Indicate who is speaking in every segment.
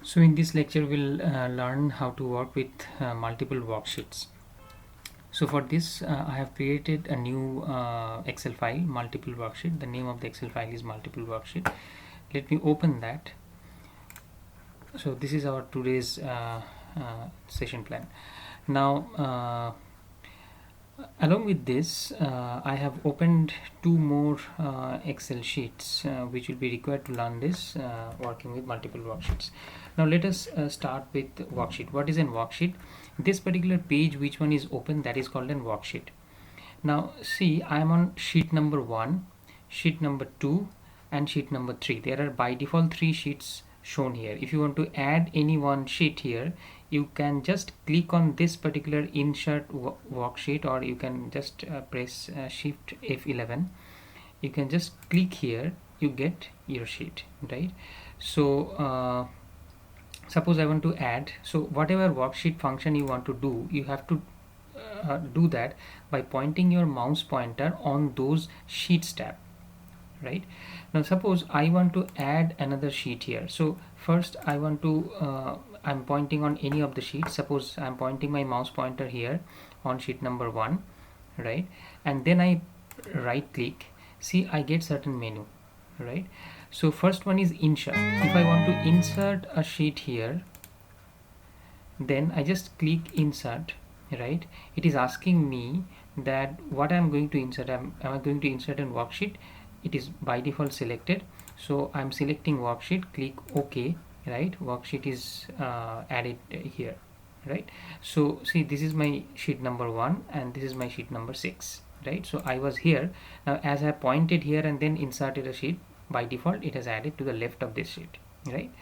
Speaker 1: So in this lecture we'll learn how to work with multiple worksheets. So for this I have created a new Excel file, multiple worksheet. The name of the Excel file is multiple worksheet. Let me open that. So this is our today's session plan. Now along with this I have opened two more Excel sheets which will be required to learn this working with multiple worksheets. Now let us start with worksheet. What is an worksheet? This particular page, which one is open, that is called an worksheet. Now see, I am on sheet number 1, sheet number 2 and sheet number 3. There are by default 3 sheets shown here. If you want to add any one sheet here, you can just click on this particular insert worksheet, or you can just press shift F11. You can just click here, you get your sheet, right? So suppose I want to add, so whatever worksheet function you want to do, you have to do that by pointing your mouse pointer on those sheets tab, right? Now suppose I want to add another sheet here. So first I want to I'm pointing on any of the sheets. Suppose I'm pointing my mouse pointer here on sheet number 1, right? And then I right click. See, I get certain menu, right? So first one is insert. If I want to insert a sheet here, then I just click insert, right? It is asking me that what I'm going to insert. Am I going to insert a worksheet? It is by default selected, so I'm selecting worksheet, click OK, right? Worksheet is added here, right? So see, this is my sheet number 1 and this is my sheet number 6, right? So I was here. Now as I pointed here and then inserted a sheet, by default it has added to the left of this sheet, right?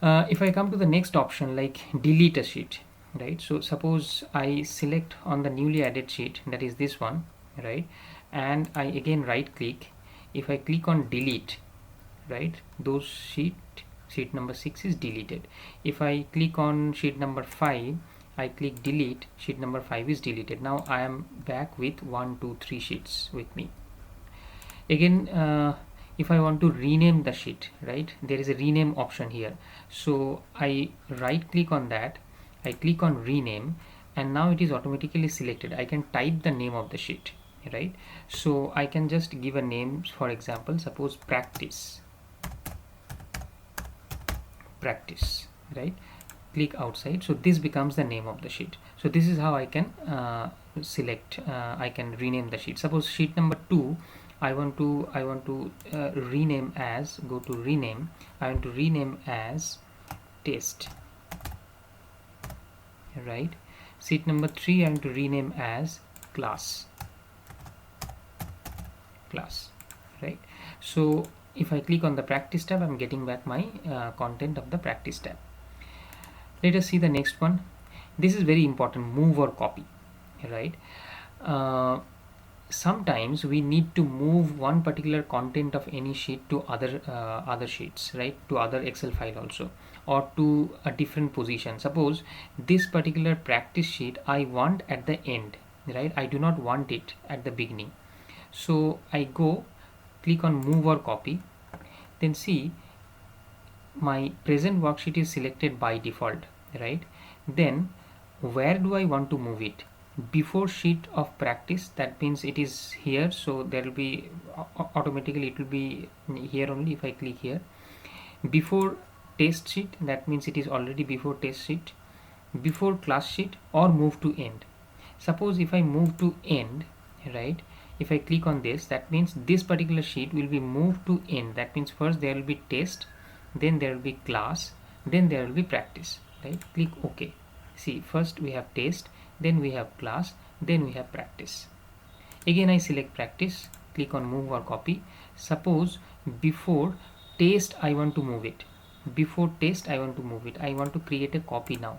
Speaker 1: If I come to the next option, like delete a sheet, right? So suppose I select on the newly added sheet, that is this one, right? And I again right click. If I click on delete, right, those sheet number 6 is deleted. If I click on sheet number 5, I click delete, sheet number 5 is deleted. Now I am back with 1 2 3 sheets with me. Again if I want to rename the sheet, right, there is a rename option here. So I right click on that, I click on rename, and now it is automatically selected. I can type the name of the sheet, right? So I can just give a name, for example, suppose practice, right? Click outside, so this becomes the name of the sheet. So this is how I can select, I can rename the sheet. Suppose sheet number 2, I want to rename as, go to rename, I want to rename as test, right? Sheet number 3, I want to rename as class, right? So if I click on the practice tab, I'm getting back my content of the practice tab. Let us see the next one. This is very important, move or copy, right? Sometimes we need to move one particular content of any sheet to other sheets, right, to other Excel file also, or to a different position. Suppose this particular practice sheet I want at the end, right? I do not want it at the beginning. So I go click on move or copy, then see my present worksheet is selected by default, right? Then where do I want to move it? Before sheet of practice, that means it is here, so there will be automatically, it will be here only. If I click here, before test sheet, that means it is already before test sheet, before class sheet, or move to end. Suppose if I move to end, right, if I click on this, that means this particular sheet will be moved to end. That means first there will be test, then there will be class, then there will be practice, right? Click OK. See, first we have test, then we have class, then we have practice. Again I select practice, click on move or copy. Suppose before test I want to move it, before test I want to move it, I want to create a copy now.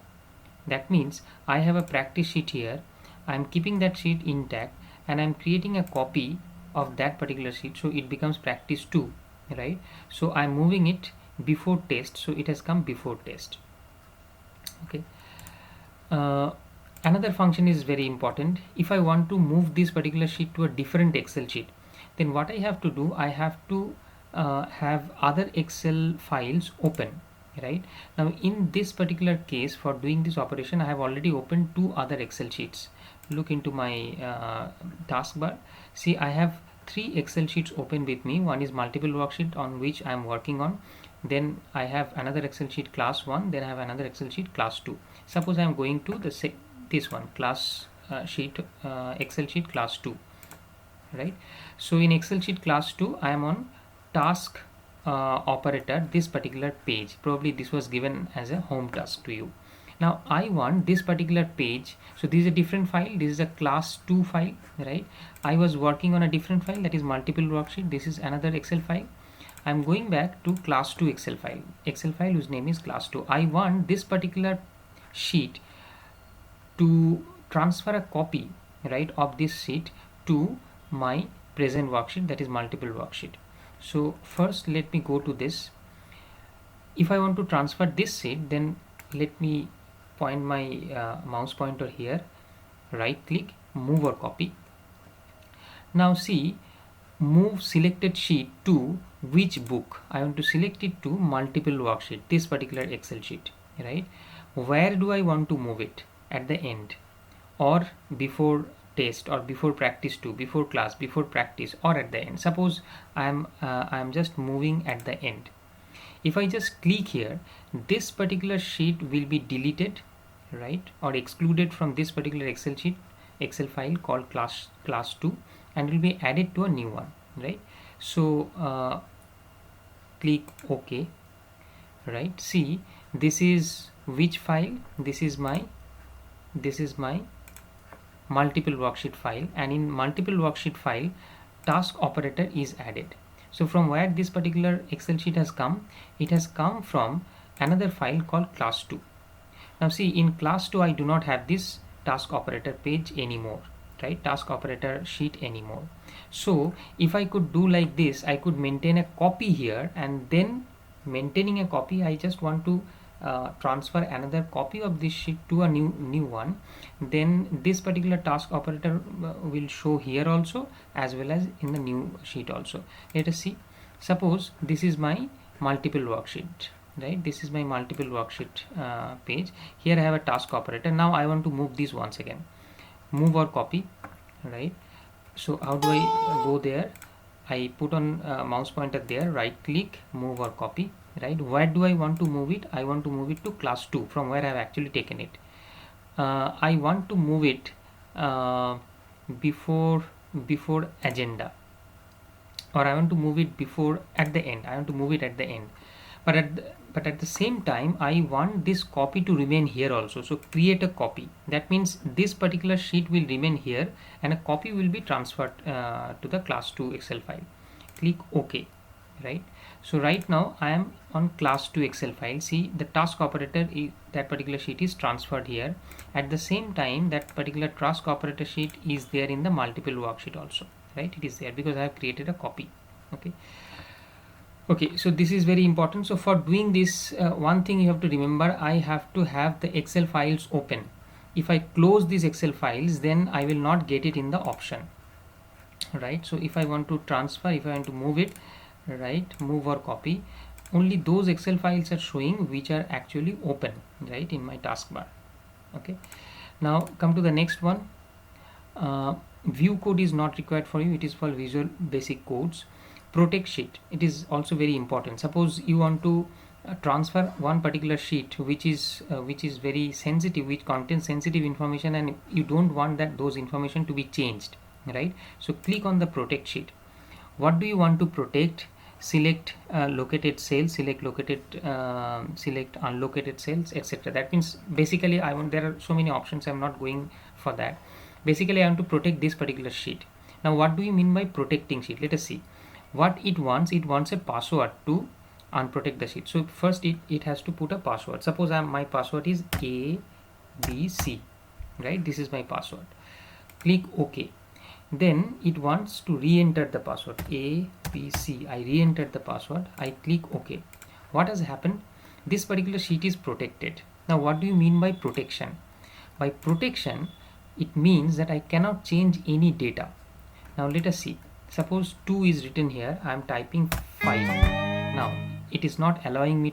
Speaker 1: That means I have a practice sheet here, I am keeping that sheet intact and I am creating a copy of that particular sheet, so it becomes practice 2, right? So I am moving it before test, so it has come before test. Okay. Another function is very important. If I want to move this particular sheet to a different Excel sheet, then what I have to do, I have to have other Excel files open, right? Now in this particular case, for doing this operation, I have already opened two other Excel sheets. Look into my taskbar. See, I have three Excel sheets open with me. One is multiple worksheet on which I am working on. Then I have another Excel sheet class 1. Then I have another Excel sheet class 2. Suppose I am going to this one class sheet Excel sheet class 2, right? So in Excel sheet class 2, I am on task operator, this particular page. Probably this was given as a home task to you. Now I want this particular page. So this is a different file. This is a class 2 file, right? I was working on a different file, that is multiple worksheet. This is another Excel file. I'm going back to class 2 Excel file whose name is class 2. I want this particular sheet to transfer a copy, right, of this sheet to my present worksheet, that is multiple worksheet. So first let me go to this. If I want to transfer this sheet, then let me point my mouse pointer here, right click, move or copy. Now see, move selected sheet to which book. I want to select it to multiple worksheet, this particular Excel sheet, right? Where do I want to move it? At the end, or before test, or before practice 2, before class, before practice, or at the end? Suppose I am just moving at the end. If I just click here, this particular sheet will be deleted, right, or excluded from this particular Excel file called class 2, and will be added to a new one, right? So click OK, right? See, this is which file? This is my multiple worksheet file, and in multiple worksheet file, task operator is added. So from where this particular Excel sheet has come? It has come from another file called class 2. Now see, in class 2 I do not have this task operator page anymore, right? Task operator sheet anymore. So if I could do like this, I could maintain a copy here, and then maintaining a copy, I just want to transfer another copy of this sheet to a new one. Then this particular task operator will show here also, as well as in the new sheet also. Let us see. Suppose this is my multiple worksheet, right? This is my multiple worksheet page. Here I have a task operator. Now I want to move this once again, move or copy, right? So how do I go there? I put on mouse pointer there, right click, move or copy, right? Where do I want to move it? I want to move it to class 2, from where I have actually taken it. I want to move it before agenda, or I want to move it before at the end. I want to move it at the end, but at the same time I want this copy to remain here also. So create a copy. That means this particular sheet will remain here, and a copy will be transferred to the class 2 Excel file. Click OK, right? So right now I am on class 2 Excel file. See, the task operator, that particular sheet is transferred here. At the same time, that particular task operator sheet is there in the multiple worksheet also, right? It is there because I have created a copy. Okay, so this is very important. So for doing this, one thing you have to remember, I have to have the Excel files open. If I close these Excel files, then I will not get it in the option, right? So if I want to transfer, if I want to move it, right, move or copy, only those Excel files are showing which are actually open, right, in my taskbar. Okay, now come to the next one. View code is not required for you. It is for Visual Basic codes. Protect sheet, it is also very important. Suppose you want to transfer one particular sheet which is very sensitive, which contains sensitive information, and you don't want that those information to be changed, right? So click on the protect sheet. What do you want to protect? Select located cells, select unlocated cells, etc. That means basically there are so many options. I'm not going for that. Basically I want to protect this particular sheet. Now what do you mean by protecting sheet? Let us see what it wants. It wants a password to unprotect the sheet. So first it has to put a password. Suppose my password is ABC, right? This is my password. Click OK. Then it wants to re-enter the password ABC. I re-entered the password. I click OK. What has happened? This particular sheet is protected. Now what do you mean by protection? By protection, it means that I cannot change any data. Now let us see. Suppose 2 is written here. I am typing 5. Now it is not allowing me